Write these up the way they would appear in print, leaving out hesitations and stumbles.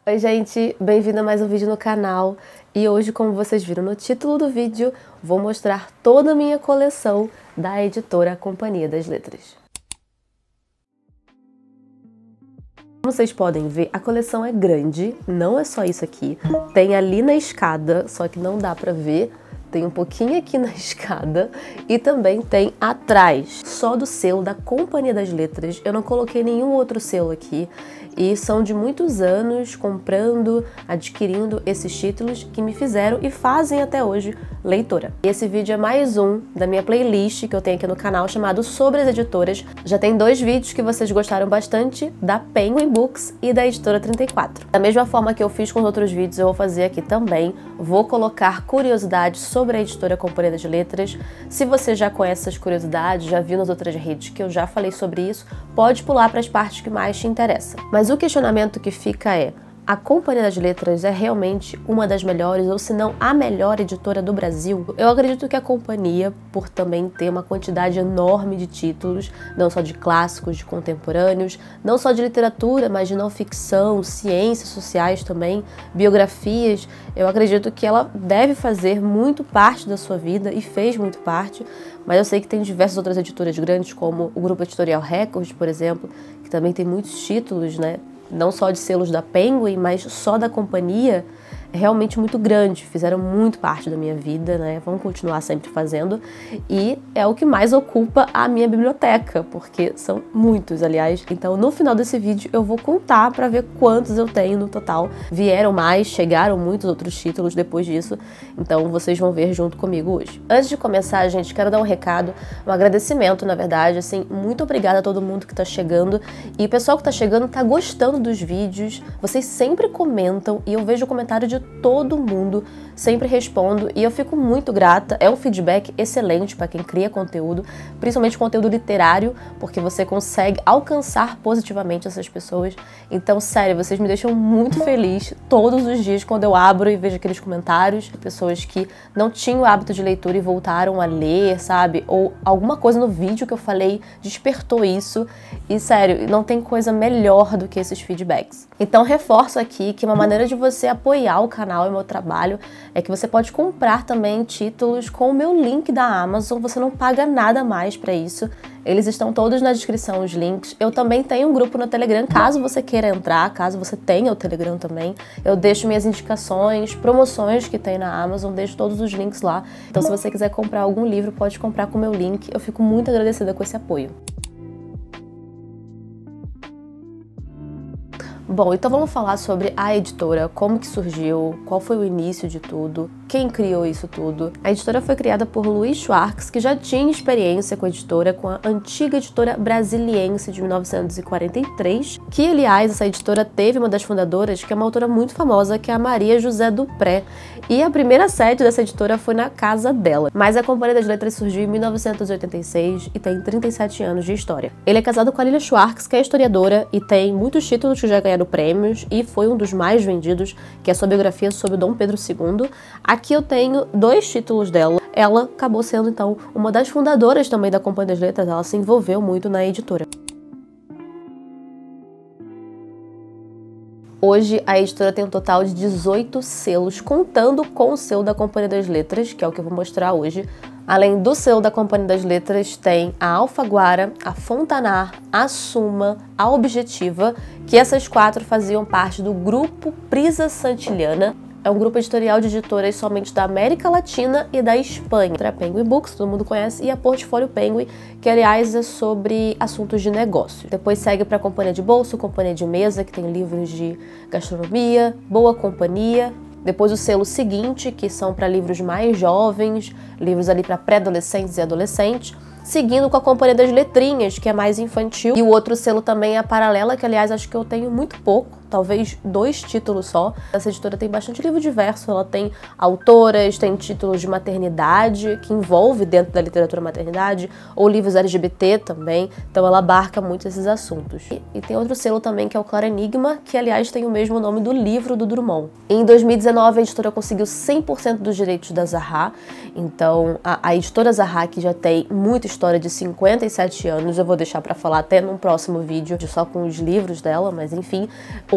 Oi gente, bem-vindo a mais um vídeo no canal. E hoje, como vocês viram no título do vídeo, vou mostrar toda a minha coleção da editora Companhia das Letras. Como vocês podem ver, a coleção é grande, não é só isso aqui. Tem ali na escada, só que não dá pra ver. Tem um pouquinho aqui na escada e também tem atrás, só do selo da Companhia das Letras. Eu não coloquei nenhum outro selo aqui e são de muitos anos comprando, adquirindo esses títulos que me fizeram e fazem até hoje leitora. E esse vídeo é mais um da minha playlist que eu tenho aqui no canal chamado Sobre as Editoras. Já tem dois vídeos que vocês gostaram bastante, da Penguin Books e da Editora 34. Da mesma forma que eu fiz com os outros vídeos, eu vou fazer aqui também. Vou colocar curiosidades sobre a editora Companhia das Letras. Se você já conhece essas curiosidades, já viu nas outras redes que eu já falei sobre isso, pode pular para as partes que mais te interessam. Mas o questionamento que fica é: a Companhia das Letras é realmente uma das melhores, ou se não a melhor editora do Brasil? Eu acredito que a Companhia, por também ter uma quantidade enorme de títulos, não só de clássicos, de contemporâneos, não só de literatura, mas de não ficção, ciências sociais também, biografias, eu acredito que ela deve fazer muito parte da sua vida e fez muito parte, mas eu sei que tem diversas outras editoras grandes, como o Grupo Editorial Record, por exemplo, que também tem muitos títulos, né? Não só de selos da Penguin, mas só da Companhia, é realmente muito grande, fizeram muito parte da minha vida, né? Vão continuar sempre fazendo, e é o que mais ocupa a minha biblioteca, porque são muitos, aliás. Então, no final desse vídeo, eu vou contar para ver quantos eu tenho no total. Vieram mais, chegaram muitos outros títulos depois disso, então vocês vão ver junto comigo hoje. Antes de começar, gente, quero dar um recado, um agradecimento, na verdade, assim, muito obrigada a todo mundo que tá chegando, e o pessoal que tá chegando tá gostando dos vídeos, vocês sempre comentam, e eu vejo o comentário de todo mundo, sempre respondo e eu fico muito grata. É um feedback excelente para quem cria conteúdo, principalmente conteúdo literário, porque você consegue alcançar positivamente essas pessoas. Então, sério, vocês me deixam muito feliz todos os dias quando eu abro e vejo aqueles comentários de pessoas que não tinham o hábito de leitura e voltaram a ler, sabe? Ou alguma coisa no vídeo que eu falei despertou isso. E sério, não tem coisa melhor do que esses feedbacks. Então, reforço aqui que uma maneira de você apoiar o canal e o meu trabalho é que você pode comprar também títulos com o meu link da Amazon. Você não paga nada mais para isso. Eles estão todos na descrição, os links. Eu também tenho um grupo no Telegram, caso você queira entrar, caso você tenha o Telegram também. Eu deixo minhas indicações, promoções que tem na Amazon, deixo todos os links lá. Então, se você quiser comprar algum livro, pode comprar com o meu link. Eu fico muito agradecida com esse apoio. Bom, então vamos falar sobre a editora, como que surgiu, qual foi o início de tudo, quem criou isso tudo. A editora foi criada por Luiz Schwartz, que já tinha experiência com a editora, com a antiga editora Brasiliense de 1943, que, aliás, essa editora teve uma das fundadoras, que é uma autora muito famosa, que é a Maria José Dupré, e a primeira sede dessa editora foi na casa dela. Mas a Companhia das Letras surgiu em 1986 e tem 37 anos de história. Ele é casado com a Lilia Schwartz, que é historiadora e tem muitos títulos que já ganharam prêmios e foi um dos mais vendidos, que é a sua biografia sobre o Dom Pedro II. Aqui eu tenho dois títulos dela. Ela acabou sendo, então, uma das fundadoras também da Companhia das Letras, ela se envolveu muito na editora. Hoje, a editora tem um total de 18 selos, contando com o selo da Companhia das Letras, que é o que eu vou mostrar hoje. Além do selo da Companhia das Letras, tem a Alfaguara, a Fontanar, a Suma, a Objetiva, que essas quatro faziam parte do grupo Prisa Santillana. É um grupo editorial de editoras somente da América Latina e da Espanha. A Penguin Books, todo mundo conhece, e a Portfólio Penguin, que aliás é sobre assuntos de negócio. Depois segue para a Companhia de Bolso, Companhia de Mesa, que tem livros de gastronomia, Boa Companhia. Depois o selo seguinte, que são para livros mais jovens, livros ali para pré-adolescentes e adolescentes. Seguindo com a Companhia das Letrinhas, que é mais infantil. E o outro selo também é a Paralela, que aliás acho que eu tenho muito pouco, talvez 2 títulos só. Essa editora tem bastante livro diverso, ela tem autoras, tem títulos de maternidade, que envolve dentro da literatura maternidade, ou livros LGBT também, então ela abarca muito esses assuntos. E tem outro selo também, que é o Claro Enigma, que aliás tem o mesmo nome do livro do Drummond. Em 2019, a editora conseguiu 100% dos direitos da Zahar, então a editora Zahar, que já tem muita história de 57 anos, eu vou deixar para falar até num próximo vídeo, só com os livros dela, mas enfim.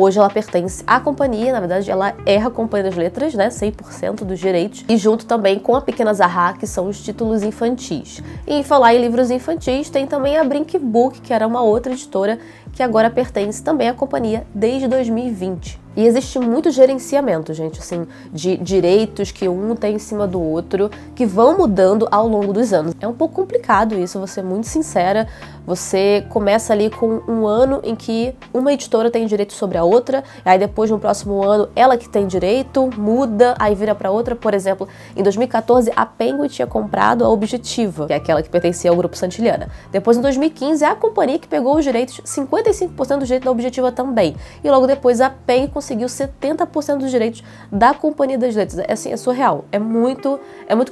hoje ela pertence à companhia, na verdade ela é a Companhia das Letras, né, 100% dos direitos, e junto também com a Pequena Zahra, que são os títulos infantis. E em falar em livros infantis, tem também a Brink Book, que era uma outra editora, que agora pertence também à companhia desde 2020. E existe muito gerenciamento, gente, assim, de direitos que um tem em cima do outro, que vão mudando ao longo dos anos. É um pouco complicado isso, vou ser muito sincera. Você começa ali com um ano em que uma editora tem direito sobre a outra, aí depois no próximo ano ela que tem direito, muda, aí vira para outra. Por exemplo, em 2014 a Penguin tinha comprado a Objetiva, que é aquela que pertencia ao Grupo Santillana. Depois em 2015 a companhia que pegou os direitos, 55% do direito da Objetiva também. E logo depois a Penguin conseguiu 70% dos direitos da Companhia das Letras. É assim, é surreal. É muito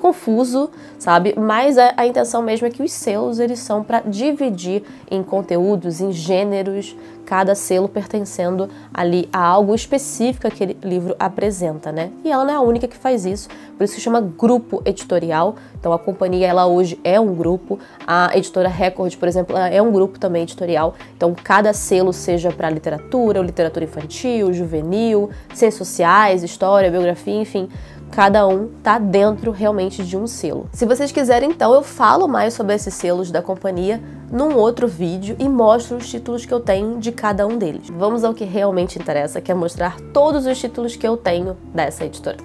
confuso, sabe? Mas a intenção mesmo é que os selos, eles são para dividir em conteúdos, em gêneros, cada selo pertencendo ali a algo específico que aquele livro apresenta, né? E ela não é a única que faz isso, por isso que chama grupo editorial. Então a companhia, ela hoje é um grupo, a editora Record, por exemplo, ela é um grupo também editorial. Então cada selo, seja para literatura, ou literatura infantil, juvenil, ciências sociais, história, biografia, enfim, cada um tá dentro realmente de um selo. Se vocês quiserem, então, eu falo mais sobre esses selos da companhia num outro vídeo e mostro os títulos que eu tenho de cada um deles. Vamos ao que realmente interessa, que é mostrar todos os títulos que eu tenho dessa editora.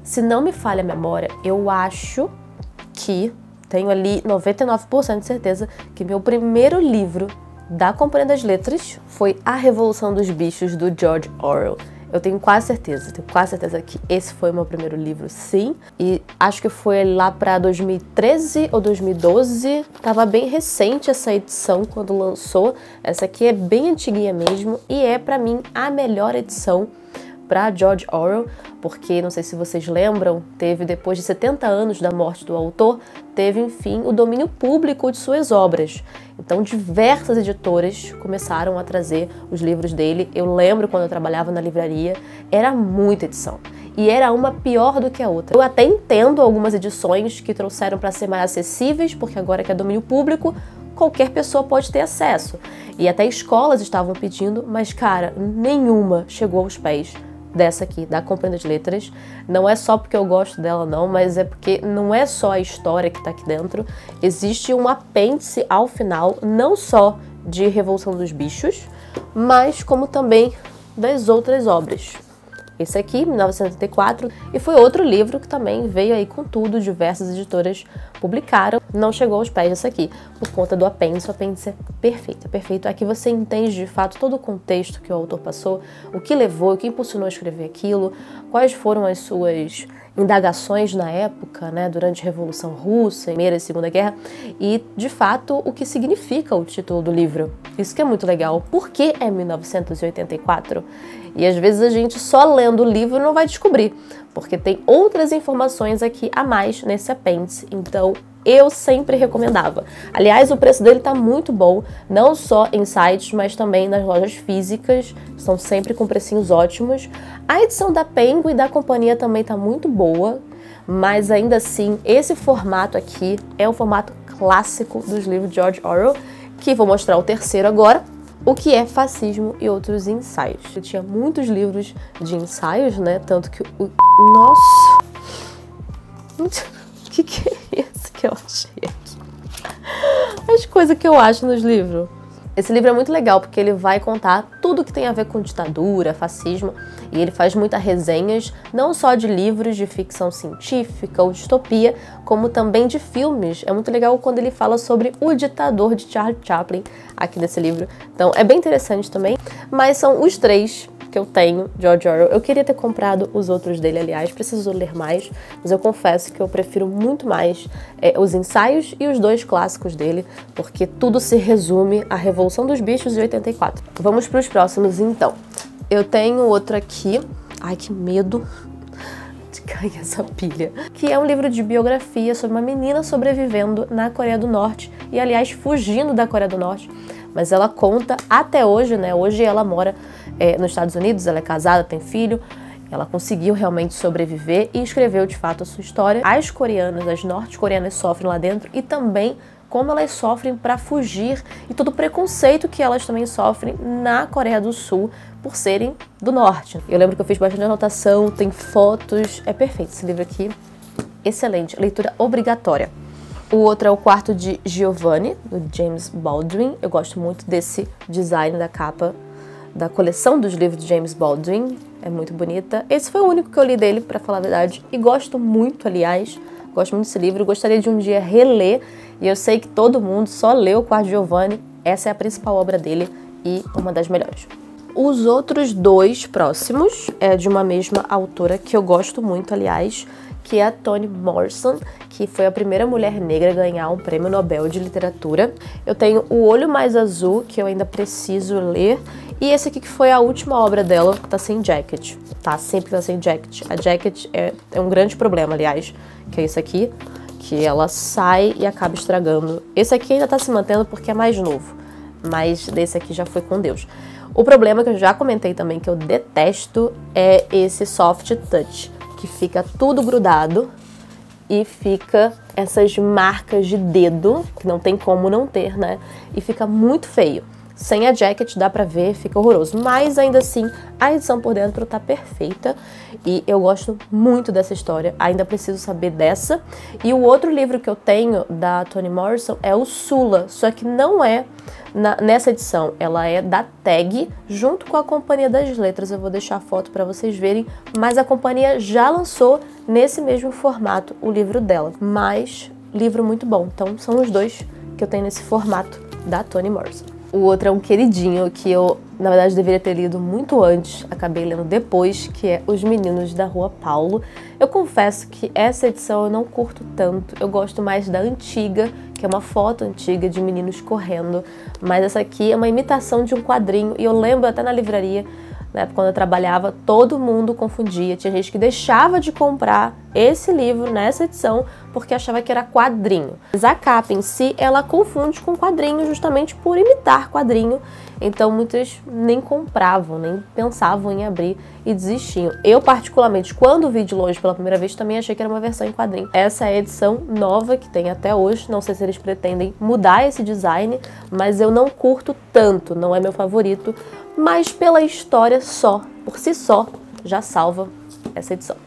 Se não me falha a memória, eu acho que tenho ali 99% de certeza que meu primeiro livro da Companhia das Letras foi A Revolução dos Bichos, do George Orwell. Eu tenho quase certeza que esse foi o meu primeiro livro, sim. E acho que foi lá para 2013 ou 2012. Tava bem recente essa edição quando lançou. Essa aqui é bem antiguinha mesmo e é, para mim, a melhor edição para George Orwell, porque, não sei se vocês lembram, teve, depois de 70 anos da morte do autor, teve, enfim, o domínio público de suas obras. Então, diversas editoras começaram a trazer os livros dele. Eu lembro quando eu trabalhava na livraria, era muita edição. E era uma pior do que a outra. Eu até entendo algumas edições que trouxeram para ser mais acessíveis, porque agora que é domínio público, qualquer pessoa pode ter acesso. E até escolas estavam pedindo, mas, cara, nenhuma chegou aos pés dessa aqui, da Companhia das Letras. Não é só porque eu gosto dela, não, mas é porque não é só a história que tá aqui dentro. Existe um apêndice ao final, não só de Revolução dos Bichos, mas como também das outras obras. Esse aqui, 1984, e foi outro livro que também veio aí com tudo, diversas editoras publicaram, não chegou aos pés dessa aqui, por conta do apêndice. O apêndice é perfeito, é perfeito. Aqui você entende de fato todo o contexto que o autor passou, o que levou, o que impulsionou a escrever aquilo, quais foram as suas indagações na época, né, durante a Revolução Russa, Primeira e Segunda Guerra, e de fato o que significa o título do livro. Isso que é muito legal. Por que é 1984? E às vezes a gente só lendo o livro não vai descobrir, porque tem outras informações aqui a mais nesse apêndice, então eu sempre recomendava. Aliás, o preço dele tá muito bom, não só em sites, mas também nas lojas físicas, estão sempre com precinhos ótimos. A edição da Penguin e da companhia também tá muito boa, mas ainda assim, esse formato aqui é o formato clássico dos livros de George Orwell, que vou mostrar o terceiro agora, o que é Fascismo e Outros Ensaios. Eu tinha muitos livros de ensaios, né, tanto que o... Nossa! O que é isso que eu achei aqui? As coisas que eu acho nos livros. Esse livro é muito legal porque ele vai contar tudo que tem a ver com ditadura, fascismo, e ele faz muitas resenhas, não só de livros de ficção científica ou distopia, como também de filmes. É muito legal quando ele fala sobre O Ditador, de Charlie Chaplin, aqui nesse livro. Então é bem interessante também, mas são os três que eu tenho, George Orwell. Eu queria ter comprado os outros dele, aliás, preciso ler mais, mas eu confesso que eu prefiro muito mais os ensaios e os dois clássicos dele, porque tudo se resume à Revolução dos Bichos de 84. Vamos para os próximos, então. Eu tenho outro aqui, ai que medo de cair essa pilha, que é um livro de biografia sobre uma menina sobrevivendo na Coreia do Norte, e aliás, fugindo da Coreia do Norte, mas ela conta até hoje, né, hoje ela mora nos Estados Unidos, ela é casada, tem filho, ela conseguiu realmente sobreviver e escreveu de fato a sua história. As coreanas, as norte-coreanas sofrem lá dentro e também como elas sofrem para fugir e todo o preconceito que elas também sofrem na Coreia do Sul por serem do norte. Eu lembro que eu fiz bastante anotação, tem fotos, é perfeito esse livro aqui, excelente, leitura obrigatória. O outro é O Quarto de Giovanni, do James Baldwin. Eu gosto muito desse design da capa da coleção dos livros de James Baldwin, é muito bonita. Esse foi o único que eu li dele, pra falar a verdade, e gosto muito, aliás, gosto muito desse livro, gostaria de um dia reler, e eu sei que todo mundo só leu O Quarto de Giovanni, essa é a principal obra dele e uma das melhores. Os outros dois próximos é de uma mesma autora que eu gosto muito, aliás, que é a Toni Morrison, que foi a primeira mulher negra a ganhar um prêmio Nobel de literatura. Eu tenho O Olho Mais Azul, que eu ainda preciso ler, e esse aqui que foi a última obra dela, que tá sem jacket. Tá, sempre tá sem jacket. A jacket é um grande problema, aliás, que é esse aqui, que ela sai e acaba estragando. Esse aqui ainda tá se mantendo porque é mais novo, mas desse aqui já foi com Deus. O problema que eu já comentei também, que eu detesto, é esse soft touch, que fica tudo grudado e fica essas marcas de dedo, que não tem como não ter, né? E fica muito feio. Sem a jacket dá pra ver, fica horroroso. Mas ainda assim, a edição por dentro tá perfeita. E eu gosto muito dessa história, ainda preciso saber dessa. E o outro livro que eu tenho da Toni Morrison é o Sula, só que não é nessa edição. Ela é da Tag, junto com a Companhia das Letras. Eu vou deixar a foto pra vocês verem. Mas a companhia já lançou nesse mesmo formato o livro dela. Mas livro muito bom. Então são os dois que eu tenho nesse formato da Toni Morrison. O outro é um queridinho que eu, na verdade, deveria ter lido muito antes, acabei lendo depois, que é Os Meninos da Rua Paulo. Eu confesso que essa edição eu não curto tanto, eu gosto mais da antiga, que é uma foto antiga de meninos correndo, mas essa aqui é uma imitação de um quadrinho, e eu lembro até na livraria, né, quando eu trabalhava, todo mundo confundia. Tinha gente que deixava de comprar esse livro nessa edição porque achava que era quadrinho. Mas a capa em si, ela confunde com quadrinho justamente por imitar quadrinho. Então muitas nem compravam, nem pensavam em abrir e desistiam. Eu particularmente, quando vi de longe pela primeira vez, também achei que era uma versão em quadrinho. Essa é a edição nova que tem até hoje. Não sei se eles pretendem mudar esse design, mas eu não curto tanto, não é meu favorito. Mas pela história só, por si só, já salva essa edição.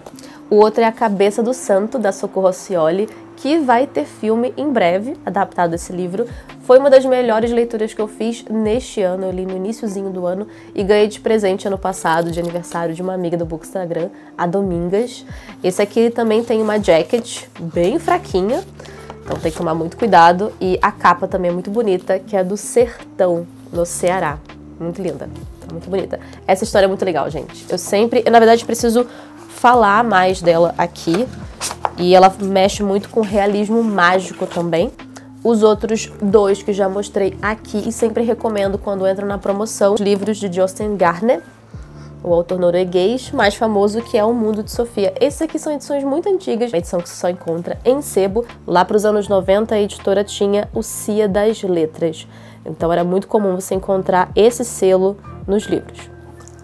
O outro é A Cabeça do Santo, da Socorro Scioli, que vai ter filme em breve, adaptado desse livro. Foi uma das melhores leituras que eu fiz neste ano, eu li no iniciozinho do ano e ganhei de presente ano passado, de aniversário de uma amiga do Bookstagram, a Domingas. Esse aqui também tem uma jacket bem fraquinha, então tem que tomar muito cuidado. E a capa também é muito bonita, que é do Sertão, no Ceará. Muito linda, muito bonita. Essa história é muito legal, gente. Eu na verdade, preciso falar mais dela aqui. E ela mexe muito com realismo mágico também. Os outros dois que já mostrei aqui e sempre recomendo quando entram na promoção, os livros de Jostein Gaarne, o autor norueguês mais famoso, que é O Mundo de Sofia. Esses aqui são edições muito antigas, uma edição que se só encontra em sebo. Lá para os anos 90, a editora tinha o Cia das Letras. Então era muito comum você encontrar esse selo nos livros.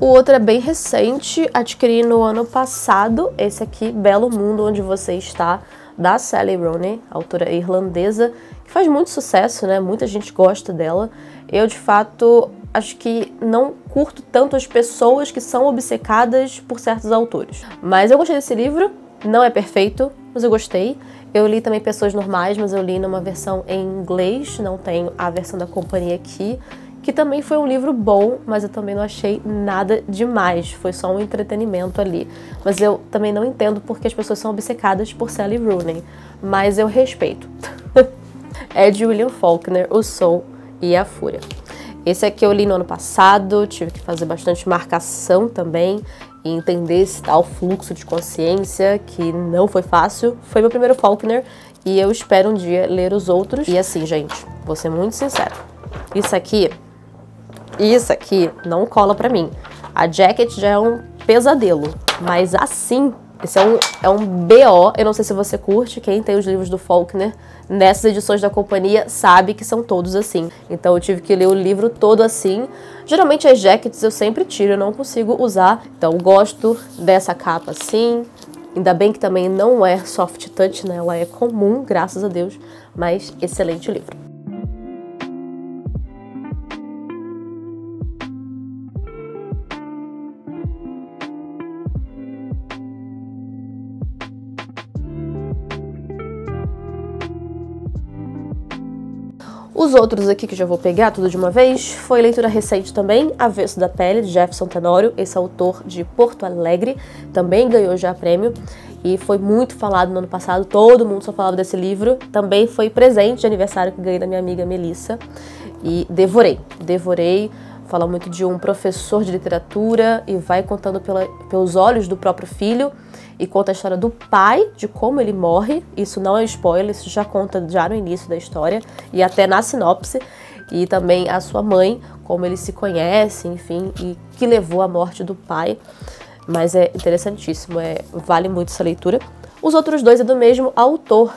O outro é bem recente, adquiri no ano passado, esse aqui, Belo Mundo Onde Você Está, da Sally Rooney, autora irlandesa, que faz muito sucesso, né? Muita gente gosta dela. Eu, de fato, acho que não curto tanto as pessoas que são obcecadas por certos autores. Mas eu gostei desse livro, não é perfeito, mas eu gostei. Eu li também Pessoas Normais, mas eu li numa versão em inglês, não tenho a versão da companhia aqui, que também foi um livro bom, mas eu também não achei nada demais, foi só um entretenimento ali. Mas eu também não entendo porque as pessoas são obcecadas por Sally Rooney, mas eu respeito. É de William Faulkner, O Sol e a Fúria. Esse aqui eu li no ano passado, tive que fazer bastante marcação também e entender esse tal fluxo de consciência, que não foi fácil. Foi meu primeiro Faulkner e eu espero um dia ler os outros. E assim, gente, vou ser muito sincera, isso aqui não cola pra mim. A jacket já é um pesadelo, mas assim, esse é um BO. Eu não sei se você curte, quem tem os livros do Faulkner nessas edições da companhia sabe que são todos assim. Então eu tive que ler o livro todo assim. Geralmente as jackets eu sempre tiro, eu não consigo usar. Então gosto dessa capa assim, Ainda bem que também não é soft touch, né? Ela é comum, graças a Deus, mas excelente livro. Os outros aqui que já vou pegar tudo de uma vez, foi leitura recente também, Avesso da Pele, de Jefferson Tenório, esse autor de Porto Alegre, também ganhou já prêmio e foi muito falado no ano passado, todo mundo só falava desse livro, também foi presente de aniversário que ganhei da minha amiga Melissa e devorei, fala muito de um professor de literatura e vai contando pelos olhos do próprio filho, e conta a história do pai, de como ele morre. Isso não é spoiler, isso já conta já no início da história e até na sinopse. E também a sua mãe, como eles se conhecem, enfim, e que levou à morte do pai. Mas é interessantíssimo, vale muito essa leitura. Os outros dois é do mesmo autor.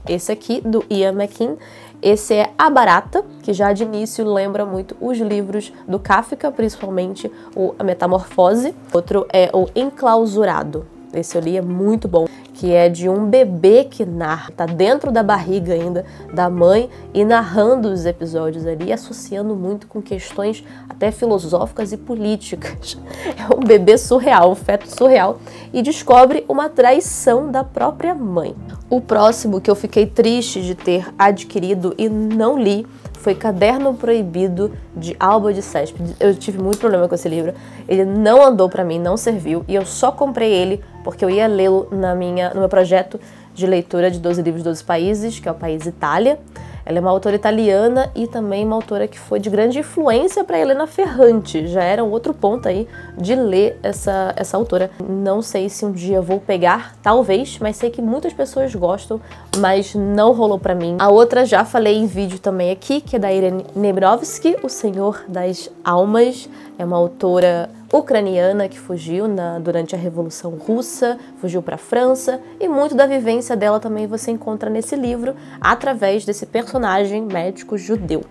Esse aqui, do Ian McKean. Esse é A Barata, que já de início lembra muito os livros do Kafka, principalmente A Metamorfose. Outro é o Enclausurado. Esse eu li, é muito bom, que é de um bebê que narra, tá dentro da barriga ainda da mãe e narrando os episódios ali, associando muito com questões até filosóficas e políticas. É um bebê surreal, um feto surreal, e descobre uma traição da própria mãe. O próximo que eu fiquei triste de ter adquirido e não li foi Caderno Proibido, de Alba de Céspedes. Eu tive muito problema com esse livro, ele não andou pra mim, não serviu, e eu só comprei ele porque eu ia lê-lo no meu projeto de leitura de 12 livros de 12 países, que é o país Itália. Ela é uma autora italiana e também uma autora que foi de grande influência para Helena Ferrante. Já era um outro ponto aí de ler essa autora. Não sei se um dia vou pegar, talvez, mas sei que muitas pessoas gostam, mas não rolou para mim. A outra já falei em vídeo também aqui, que é da Irene Nemirovsky, O Senhor das Almas. É uma autora ucraniana que fugiu durante a Revolução Russa, fugiu para a França, e muito da vivência dela também você encontra nesse livro, através desse personagem médico judeu.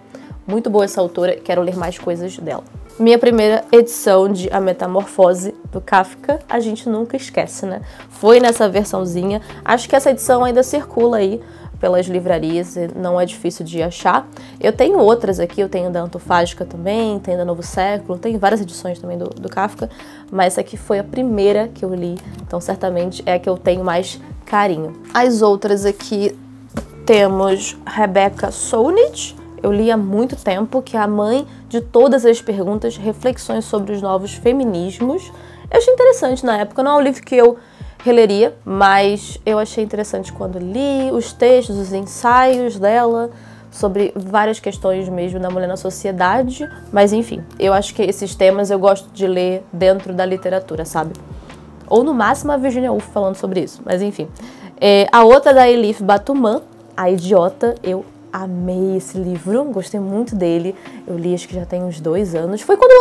Muito boa essa autora, quero ler mais coisas dela. Minha primeira edição de A Metamorfose, do Kafka, a gente nunca esquece, né? Foi nessa versãozinha, acho que essa edição ainda circula aí pelas livrarias, não é difícil de achar. Eu tenho outras aqui, eu tenho da Antofágica também, tenho da Novo Século, tem várias edições também do Kafka, mas essa aqui foi a primeira que eu li, então certamente é a que eu tenho mais carinho. As outras aqui temos Rebecca Solnit, eu li há muito tempo, que é a mãe de todas as perguntas, reflexões sobre os novos feminismos. Eu achei interessante na época, não é um livro que eu releria, mas eu achei interessante quando li os textos, os ensaios dela sobre várias questões mesmo da mulher na sociedade, mas enfim, eu acho que esses temas eu gosto de ler dentro da literatura, sabe? Ou no máximo a Virginia Woolf falando sobre isso, mas enfim. A outra da Elif Batuman, A Idiota, eu amei esse livro, gostei muito dele, eu li acho que já tem uns 2 anos, foi quando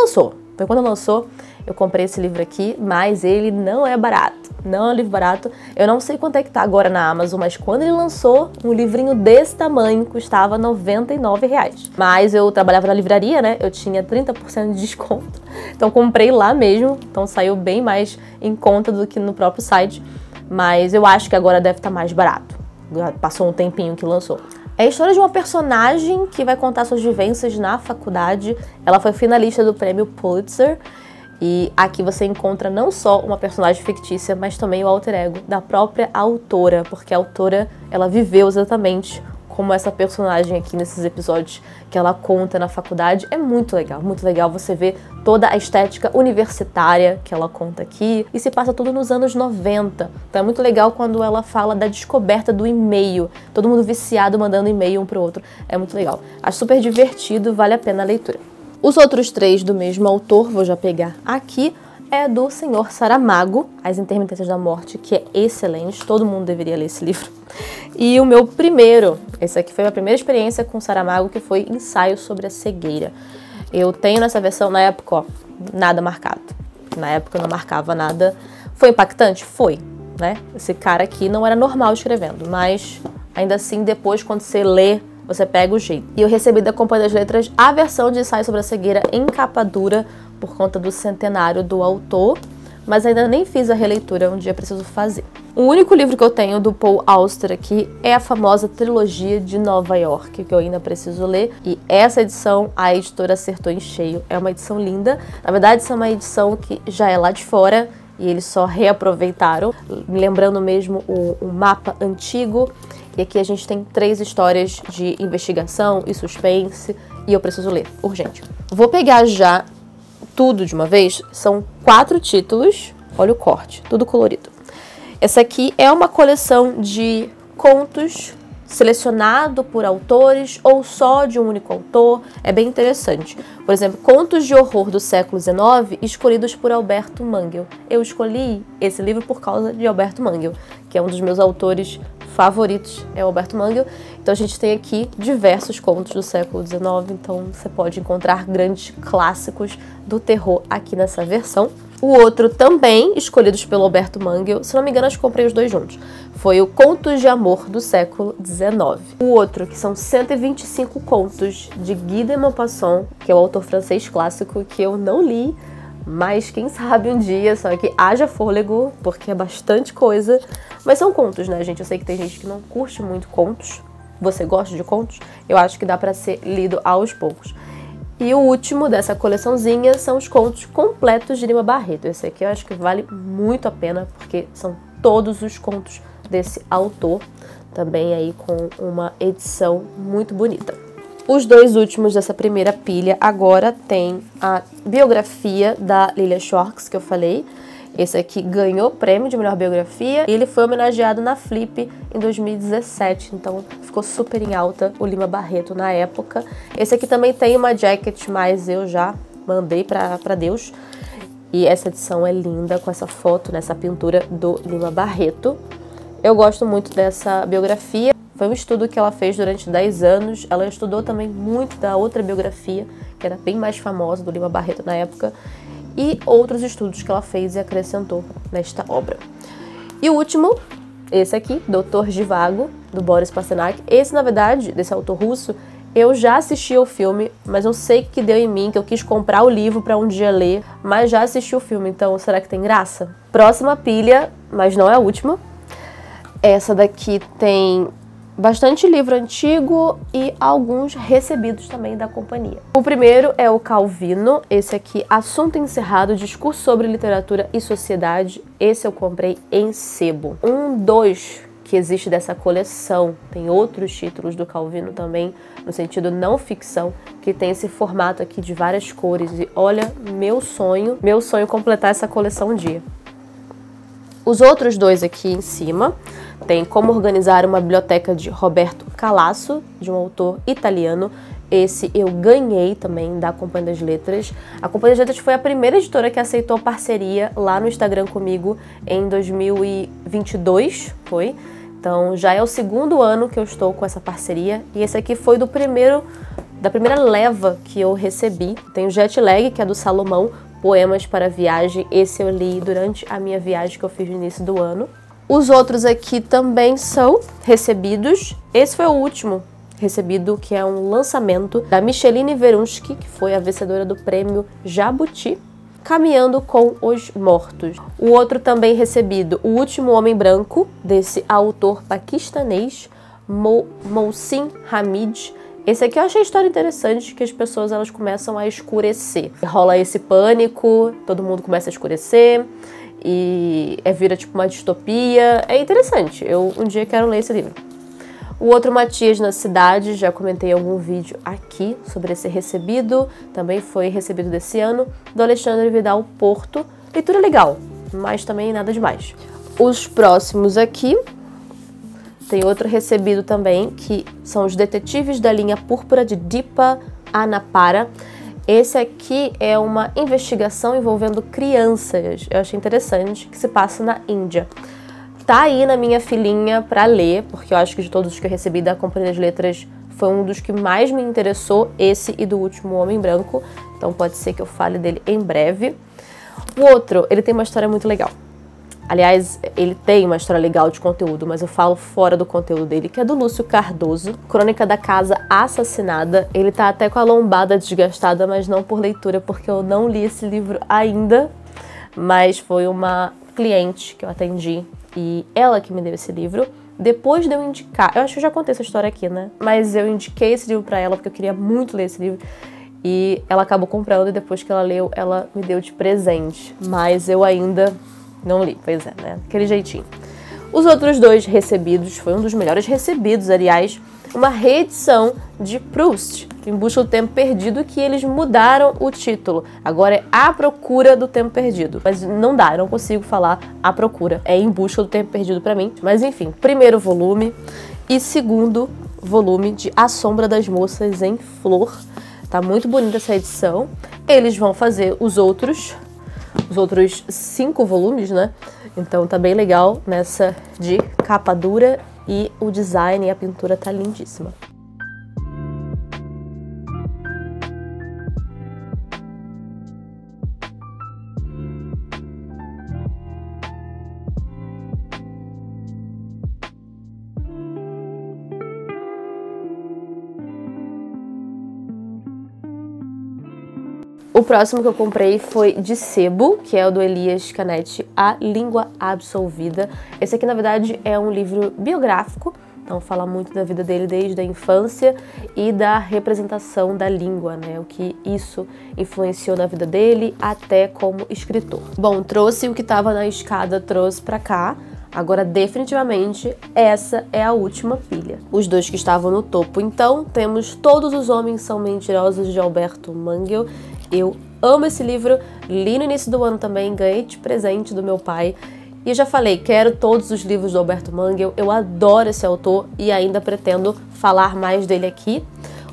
lançou, eu comprei esse livro aqui, mas ele não é barato, não é um livro barato, eu não sei quanto é que tá agora na Amazon, mas quando ele lançou, um livrinho desse tamanho custava R$99. Mas eu trabalhava na livraria, né, eu tinha 30% de desconto, então comprei lá mesmo, então saiu bem mais em conta do que no próprio site, mas eu acho que agora deve estar mais barato, passou um tempinho que lançou. É a história de uma personagem que vai contar suas vivências na faculdade. Ela foi finalista do prêmio Pulitzer. E aqui você encontra não só uma personagem fictícia, mas também o alter ego da própria autora. Porque a autora, ela viveu exatamente como essa personagem aqui nesses episódios que ela conta na faculdade. É muito legal você ver toda a estética universitária que ela conta aqui, e se passa tudo nos anos 90. Então é muito legal quando ela fala da descoberta do e-mail, todo mundo viciado mandando e-mail um pro outro. É muito legal. Acho super divertido, vale a pena a leitura. Os outros 3 do mesmo autor, vou já pegar aqui, é do Senhor Saramago, As Intermitências da Morte, que é excelente, todo mundo deveria ler esse livro. E o meu primeiro, esse aqui foi a minha primeira experiência com Saramago, que foi Ensaio sobre a Cegueira. Eu tenho nessa versão, na época, ó, nada marcado. Na época eu não marcava nada. Foi impactante? Foi, né? Esse cara aqui não era normal escrevendo, mas ainda assim, depois, quando você lê, você pega o jeito. E eu recebi da Companhia das Letras a versão de Ensaio sobre a Cegueira em capa dura, por conta do centenário do autor, mas ainda nem fiz a releitura, um dia preciso fazer. O único livro que eu tenho do Paul Auster aqui é a famosa trilogia de Nova York, que eu ainda preciso ler. E essa edição a editora acertou em cheio. É uma edição linda. Na verdade, essa é uma edição que já é lá de fora e eles só reaproveitaram, lembrando mesmo o mapa antigo. E aqui a gente tem 3 histórias de investigação e suspense e eu preciso ler, urgente. Vou pegar já tudo de uma vez. São 4 títulos. Olha o corte, tudo colorido. Essa aqui é uma coleção de contos selecionado por autores ou só de um único autor. É bem interessante. Por exemplo, contos de horror do século XIX escolhidos por Alberto Manguel. Eu escolhi esse livro por causa de Alberto Manguel, que é um dos meus autores favoritos, é o Alberto Manguel. Então a gente tem aqui diversos contos do século XIX, então você pode encontrar grandes clássicos do terror aqui nessa versão. O outro também, escolhidos pelo Alberto Manguel, se não me engano, acho que comprei os 2 juntos, foi o Contos de Amor do século XIX. O outro, que são 125 contos de Guy de Maupassant, que é o autor francês clássico, que eu não li, mas quem sabe um dia, só que haja fôlego, porque é bastante coisa. Mas são contos, né, gente? Eu sei que tem gente que não curte muito contos. Você gosta de contos? Eu acho que dá pra ser lido aos poucos. E o último dessa coleçãozinha são os contos completos de Lima Barreto. Esse aqui eu acho que vale muito a pena, porque são todos os contos desse autor, também aí com uma edição muito bonita. Os 2 últimos dessa primeira pilha agora tem a biografia da Lilia Schwartz, que eu falei. Esse aqui ganhou o prêmio de melhor biografia e ele foi homenageado na Flip em 2017, então ficou super em alta o Lima Barreto na época. Esse aqui também tem uma jacket, mas eu já mandei pra Deus. E essa edição é linda, com essa foto, nessa pintura do Lima Barreto. Eu gosto muito dessa biografia. Foi um estudo que ela fez durante 10 anos. Ela estudou também muito da outra biografia, que era bem mais famosa, do Lima Barreto na época. E outros estudos que ela fez e acrescentou nesta obra. E o último, esse aqui, Doutor Zhivago, do Boris Pasternak. Esse, na verdade, desse autor russo, eu já assisti ao filme, mas não sei o que deu em mim, que eu quis comprar o livro para um dia ler, mas já assisti o filme, então será que tem graça? Próxima pilha, mas não é a última. Essa daqui tem bastante livro antigo e alguns recebidos também da companhia. O primeiro é o Calvino, esse aqui, Assunto Encerrado, Discurso sobre Literatura e Sociedade. Esse eu comprei em sebo. 2 que existe dessa coleção, tem outros títulos do Calvino também, no sentido não ficção, que tem esse formato aqui de várias cores. E olha, meu sonho completar essa coleção um dia. Os outros 2 aqui em cima tem Como Organizar uma Biblioteca, de Roberto Calasso, de um autor italiano. Esse eu ganhei também da Companhia das Letras. A Companhia das Letras foi a primeira editora que aceitou parceria lá no Instagram comigo em 2022, foi. Então já é o 2º ano que eu estou com essa parceria. E esse aqui foi da primeira leva que eu recebi. Tem o Jet Lag, que é do Salomão, Poemas para Viagem. Esse eu li durante a minha viagem que eu fiz no início do ano. Os outros aqui também são recebidos. Esse foi o último recebido, que é um lançamento da Micheline Verunsky, que foi a vencedora do prêmio Jabuti, Caminhando com os Mortos. O outro também recebido, O Último Homem Branco, desse autor paquistanês, Mohsin Hamid. Esse aqui eu achei a história interessante, que as pessoas elas começam a escurecer. Rola esse pânico, todo mundo começa a escurecer e vira tipo uma distopia. É interessante, eu um dia quero ler esse livro. O outro, Matias na Cidade, já comentei em algum vídeo aqui sobre esse recebido, também foi recebido desse ano, do Alexandre Vidal Porto. Leitura legal, mas também nada demais. Os próximos aqui, tem outro recebido também, que são Os Detetives da Linha Púrpura, de Deepa Anapara. Esse aqui é uma investigação envolvendo crianças, eu achei interessante, que se passa na Índia. Tá aí na minha filinha pra ler, porque eu acho que de todos os que eu recebi da Companhia das Letras foi um dos que mais me interessou, esse e do Último Homem Branco, então pode ser que eu fale dele em breve. O outro, ele tem uma história muito legal. Aliás, ele tem uma história legal de conteúdo, mas eu falo fora do conteúdo dele, que é do Lúcio Cardoso, Crônica da Casa Assassinada. Ele tá até com a lombada desgastada, mas não por leitura, porque eu não li esse livro ainda, mas foi uma cliente que eu atendi e ela que me deu esse livro. Depois de eu indicar, eu acho que eu já contei essa história aqui, né? Mas eu indiquei esse livro pra ela porque eu queria muito ler esse livro. E ela acabou comprando e depois que ela leu, ela me deu de presente. Mas eu ainda não li, pois é, né? Aquele jeitinho. Os outros dois recebidos, foi um dos melhores recebidos, aliás, uma reedição de Proust, Em Busca do Tempo Perdido, que eles mudaram o título. Agora é A Procura do Tempo Perdido. Mas não dá, eu não consigo falar A Procura. É Em Busca do Tempo Perdido pra mim. Mas enfim, primeiro volume e segundo volume de A Sombra das Moças em Flor. Tá muito bonita essa edição. Eles vão fazer os outros 5 volumes, né? Então tá bem legal nessa de capa dura e o design e a pintura tá lindíssima. O próximo que eu comprei foi de sebo, que é o do Elias Canetti, A Língua Absolvida. Esse aqui, na verdade, é um livro biográfico, então fala muito da vida dele desde a infância e da representação da língua, né? O que isso influenciou na vida dele até como escritor. Bom, trouxe o que estava na escada, trouxe pra cá. Agora, definitivamente, essa é a última pilha. Os dois que estavam no topo. Então, temos Todos os Homens São Mentirosos, de Alberto Mangel. Eu amo esse livro, li no início do ano também, ganhei de presente do meu pai. E já falei, quero todos os livros do Alberto Mangel, eu adoro esse autor e ainda pretendo falar mais dele aqui.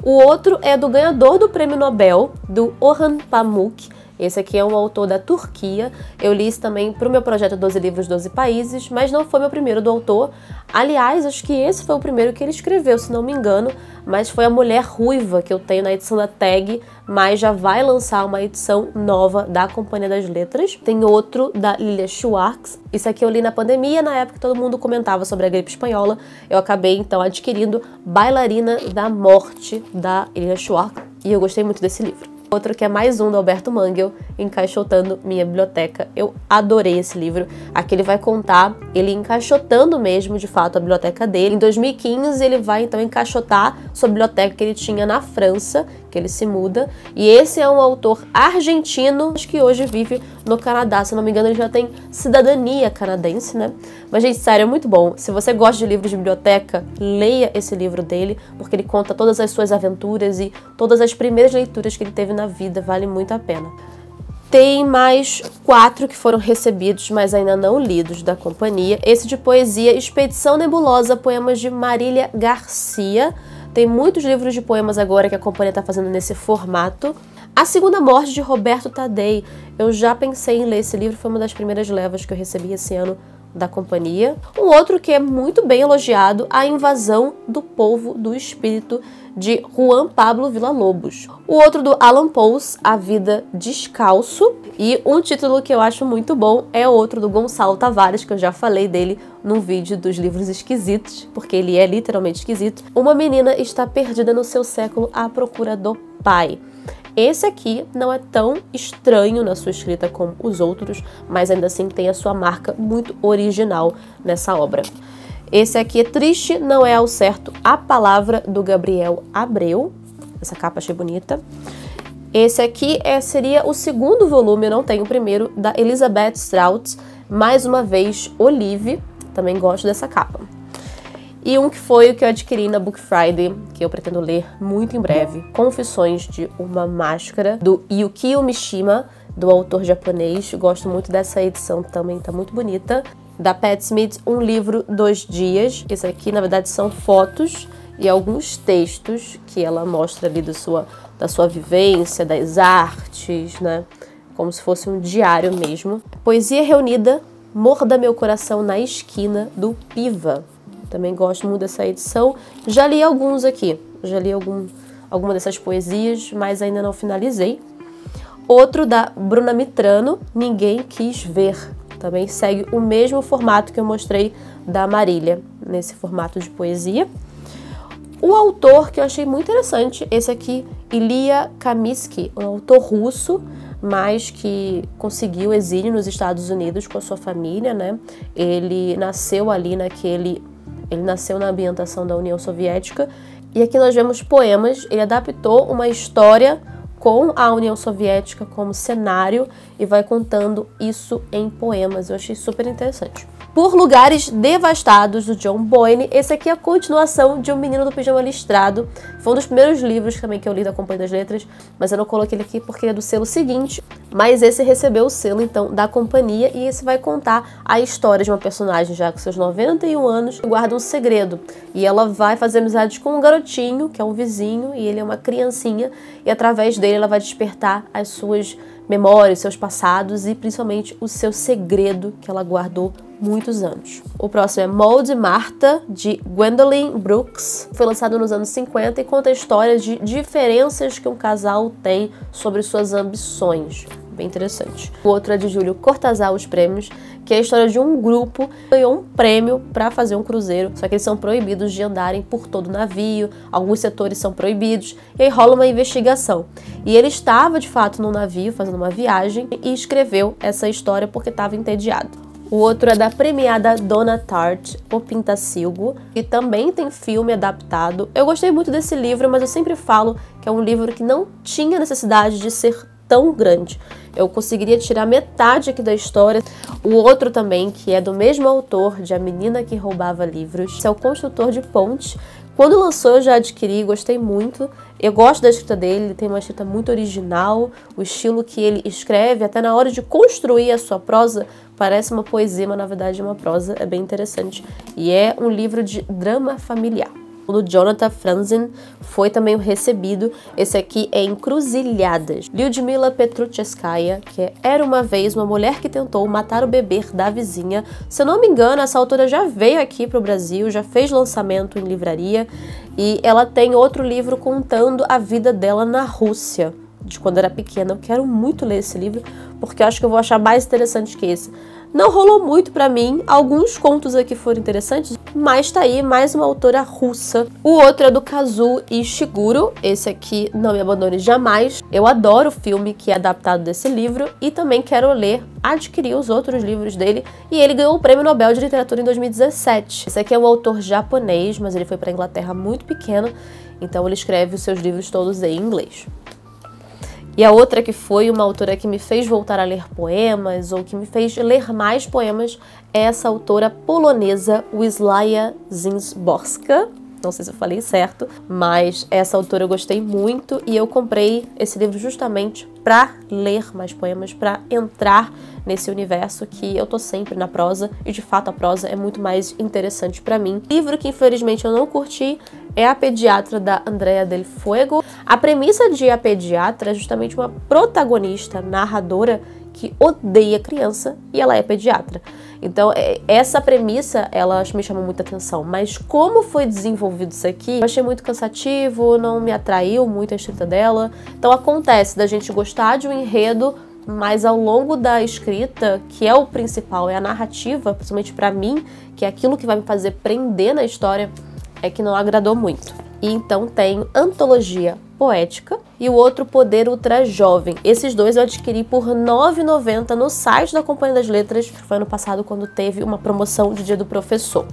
O outro é do ganhador do Prêmio Nobel, do Orhan Pamuk. Esse aqui é um autor da Turquia. Eu li isso também para o meu projeto 12 Livros, 12 Países, mas não foi meu primeiro do autor. Aliás, acho que esse foi o primeiro que ele escreveu, se não me engano, mas foi A Mulher Ruiva, que eu tenho na edição da Tag, mas já vai lançar uma edição nova da Companhia das Letras. Tem outro da Lilia Schwartz. Isso aqui eu li na pandemia, na época que todo mundo comentava sobre a gripe espanhola. Eu acabei, então, adquirindo Bailarina da Morte, da Lilia Schwartz, e eu gostei muito desse livro. Outro que é mais um do Alberto Mangel, Encaixotando Minha Biblioteca. Eu adorei esse livro. Aqui ele vai contar, ele encaixotando mesmo, de fato, a biblioteca dele. Em 2015, ele vai, então, encaixotar sua biblioteca que ele tinha na França, que ele se muda. E esse é um autor argentino, que hoje vive no Canadá. Se não me engano, ele já tem cidadania canadense, né? Mas, gente, sério, é muito bom. Se você gosta de livros de biblioteca, leia esse livro dele, porque ele conta todas as suas aventuras e todas as primeiras leituras que ele teve na vida. Vale muito a pena. Tem mais 4 que foram recebidos, mas ainda não lidos, da companhia. Esse de poesia, Expedição Nebulosa, poemas de Marília Garcia. Tem muitos livros de poemas agora que a companhia está fazendo nesse formato. A Segunda Morte, de Roberto Tadei. Eu já pensei em ler esse livro, foi uma das primeiras levas que eu recebi esse ano da companhia. Um outro que é muito bem elogiado, A Invasão do Povo do Espírito, de Juan Pablo Villa-Lobos. O outro do Alan Pauls, A Vida Descalço. E um título que eu acho muito bom é outro do Gonçalo Tavares, que eu já falei dele num vídeo dos livros esquisitos, porque ele é literalmente esquisito. Uma menina está perdida no seu século à procura do pai. Esse aqui não é tão estranho na sua escrita como os outros, mas ainda assim tem a sua marca muito original nessa obra. Esse aqui é Triste Não É ao Certo, A Palavra, do Gabriel Abreu. Essa capa achei bonita. Esse aqui seria o segundo volume, eu não tenho o primeiro, da Elizabeth Strout. Mais uma vez, Olive. Também gosto dessa capa. E um que foi o que eu adquiri na Book Friday, que eu pretendo ler muito em breve, Confissões de uma Máscara, do Yukio Mishima, do autor japonês. Gosto muito dessa edição também, tá muito bonita. Da Pat Smith, Um Livro, 2 Dias. Esse aqui, na verdade, são fotos e alguns textos que ela mostra ali da sua vivência, das artes, né? Como se fosse um diário mesmo. Poesia Reunida, Morda Meu Coração na Esquina, do Piva. Também gosto muito dessa edição. Já li alguns aqui. Já li alguma dessas poesias, mas ainda não finalizei. Outro da Bruna Mitrano, Ninguém Quis Ver. Também segue o mesmo formato que eu mostrei da Marília, nesse formato de poesia. O autor que eu achei muito interessante, esse aqui, Ilya Kamisky, um autor russo. mas que conseguiu exílio nos Estados Unidos com a sua família, né? Ele nasceu ali ele nasceu na ambientação da União Soviética, e aqui nós vemos poemas. Ele adaptou uma história com a União Soviética como cenário e vai contando isso em poemas. Eu achei super interessante. Por Lugares Devastados, do John Boyne. Esse aqui é a continuação de O Menino do Pijama Listrado. Foi um dos primeiros livros também que eu li da Companhia das Letras, mas eu não coloquei ele aqui porque ele é do selo seguinte. Mas esse recebeu o selo, então, da companhia, e esse vai contar a história de uma personagem já com seus 91 anos, que guarda um segredo. E ela vai fazer amizade com um garotinho, que é um vizinho, e ele é uma criancinha, e através dele ela vai despertar as suas memórias, seus passados e principalmente o seu segredo que ela guardou muitos anos. O próximo é Maud Martha, de Gwendolyn Brooks. Foi lançado nos anos 50 e conta a história de diferenças que um casal tem sobre suas ambições. Bem interessante. O outro é de Júlio Cortázar, Os Prêmios, que é a história de um grupo que ganhou um prêmio para fazer um cruzeiro, só que eles são proibidos de andarem por todo o navio, alguns setores são proibidos, e aí rola uma investigação. E ele estava, de fato, no navio, fazendo uma viagem, e escreveu essa história porque estava entediado. O outro é da premiada Donna Tartt, O Pintacilgo, que também tem filme adaptado. Eu gostei muito desse livro, mas eu sempre falo que é um livro que não tinha necessidade de ser tão grande. Eu conseguiria tirar metade aqui da história. O outro também, que é do mesmo autor de A Menina que Roubava Livros, é O Construtor de Pontes. Quando lançou eu já adquiri, gostei muito. Eu gosto da escrita dele, ele tem uma escrita muito original, o estilo que ele escreve, até na hora de construir a sua prosa, parece uma poesia, mas na verdade é uma prosa, é bem interessante. E é um livro de drama familiar. O do Jonathan Franzen foi também recebido. Esse aqui é Encruzilhadas. Lyudmila Petrucheskaya, que Era uma Vez uma Mulher que Tentou Matar o Bebê da Vizinha. Se eu não me engano, essa autora já veio aqui para o Brasil, já fez lançamento em livraria, e ela tem outro livro contando a vida dela na Rússia, de quando era pequena. Eu quero muito ler esse livro, porque eu acho que eu vou achar mais interessante que esse. Não rolou muito pra mim, alguns contos aqui foram interessantes, mas tá aí mais uma autora russa. O outro é do Kazuo Ishiguro, esse aqui, Não Me Abandone Jamais. Eu adoro o filme que é adaptado desse livro e também quero ler, adquirir os outros livros dele, e ele ganhou o Prêmio Nobel de Literatura em 2017. Esse aqui é um autor japonês, mas ele foi pra Inglaterra muito pequeno, então ele escreve os seus livros todos em inglês. E a outra que foi uma autora que me fez voltar a ler poemas, ou que me fez ler mais poemas, é essa autora polonesa, Wisława Szymborska. Não sei se eu falei certo, mas essa autora eu gostei muito e eu comprei esse livro justamente para ler mais poemas, para entrar nesse universo que eu tô sempre na prosa, e de fato a prosa é muito mais interessante para mim. Livro que infelizmente eu não curti é A Pediatra, da Andrea Del Fuego. A premissa de A Pediatra é justamente uma protagonista, narradora, que odeia criança e ela é pediatra. Então, essa premissa, ela me chamou muita atenção. Mas como foi desenvolvido isso aqui, eu achei muito cansativo, não me atraiu muito a escrita dela. Então, acontece da gente gostar de um enredo, mas ao longo da escrita, que é o principal, é a narrativa, principalmente pra mim, que é aquilo que vai me fazer prender na história, é que não agradou muito. E então tem Antologia Poética e o outro Poder Ultra Jovem. Esses dois eu adquiri por R$ 9,90 no site da Companhia das Letras, que foi ano passado quando teve uma promoção de Dia do Professor.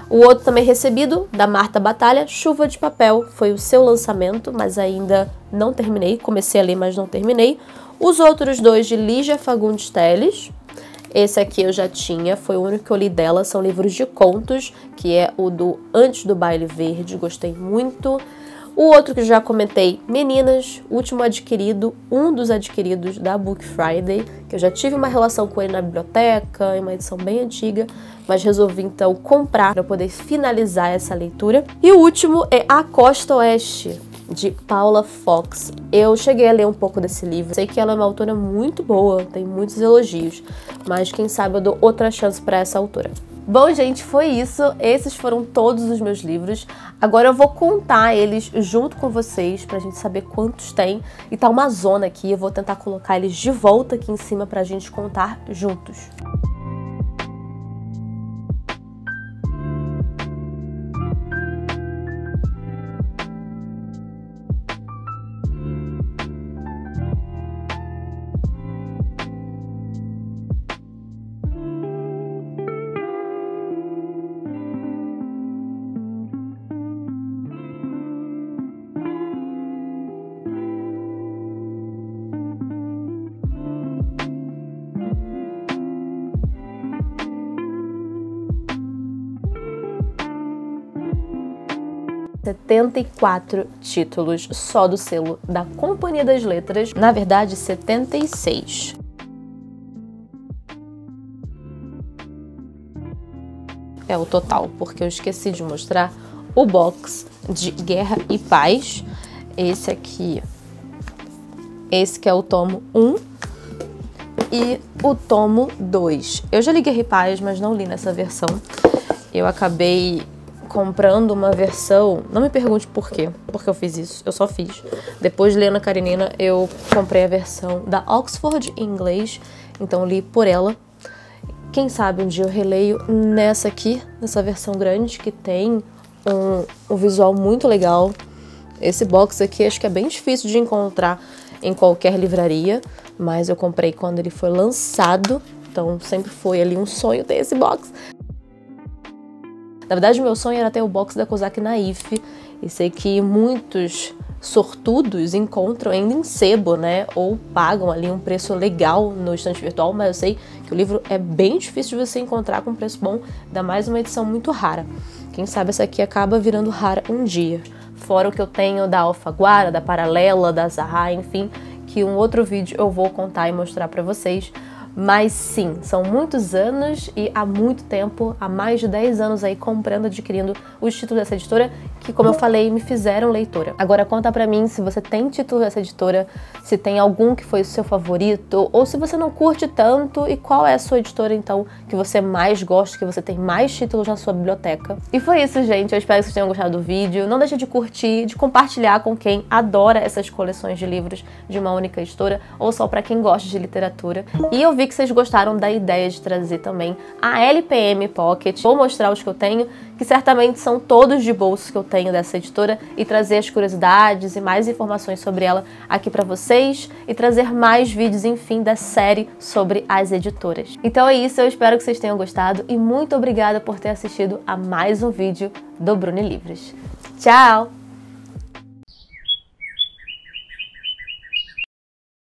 O outro também recebido, da Marta Batalha, Chuva de Papel, foi o seu lançamento, mas ainda não terminei, comecei a ler, mas não terminei. Os outros dois de Lígia Fagundes Telles. Esse aqui eu já tinha, foi o único que eu li dela, são livros de contos, que é o do Antes do Baile Verde, gostei muito. O outro que já comentei, Meninas, último adquirido, um dos adquiridos da Book Friday, que eu já tive uma relação com ele na biblioteca, em uma edição bem antiga, mas resolvi então comprar para poder finalizar essa leitura. E o último é A Costa Oeste, de Paula Fox. Eu cheguei a ler um pouco desse livro, sei que ela é uma autora muito boa, tem muitos elogios, mas quem sabe eu dou outra chance para essa autora. Bom, gente, foi isso. Esses foram todos os meus livros. Agora eu vou contar eles junto com vocês pra gente saber quantos tem. E tá uma zona aqui, eu vou tentar colocar eles de volta aqui em cima pra gente contar juntos. 74 títulos só do selo da Companhia das Letras, na verdade 76. É o total, porque eu esqueci de mostrar o box de Guerra e Paz. Esse aqui, esse que é o tomo 1 e o tomo 2. Eu já li Guerra e Paz, mas não li nessa versão. Eu acabei comprando uma versão, não me pergunte por quê, porque eu fiz isso, eu só fiz. Depois de ler Ana Karenina, eu comprei a versão da Oxford em inglês, então li por ela. Quem sabe um dia eu releio nessa aqui, nessa versão grande, que tem um visual muito legal. Esse box aqui acho que é bem difícil de encontrar em qualquer livraria, mas eu comprei quando ele foi lançado, então sempre foi ali um sonho ter esse box. Na verdade, o meu sonho era ter o box da Kozak Naif, e sei que muitos sortudos encontram ainda em sebo, né? Ou pagam ali um preço legal no estante virtual, mas eu sei que o livro é bem difícil de você encontrar com preço bom, ainda mais uma edição muito rara. Quem sabe essa aqui acaba virando rara um dia. Fora o que eu tenho da Alfaguara, da Paralela, da Zaha, enfim, que um outro vídeo eu vou contar e mostrar pra vocês. Mas sim, são muitos anos e há muito tempo, há mais de 10 anos aí comprando, adquirindo os títulos dessa editora, que como eu falei, me fizeram leitora. Agora conta pra mim se você tem título dessa editora, se tem algum que foi o seu favorito, ou se você não curte tanto, e qual é a sua editora então que você mais gosta, que você tem mais títulos na sua biblioteca. E foi isso, gente, eu espero que vocês tenham gostado do vídeo. Não deixe de curtir, de compartilhar com quem adora essas coleções de livros de uma única editora, ou só pra quem gosta de literatura. E eu vi que vocês gostaram da ideia de trazer também a LPM Pocket. Vou mostrar os que eu tenho, que certamente são todos de bolsos que eu tenho dessa editora, e trazer as curiosidades e mais informações sobre ela aqui pra vocês, e trazer mais vídeos, enfim, da série sobre as editoras. Então é isso, eu espero que vocês tenham gostado e muito obrigada por ter assistido a mais um vídeo do Bruni Livros. Tchau!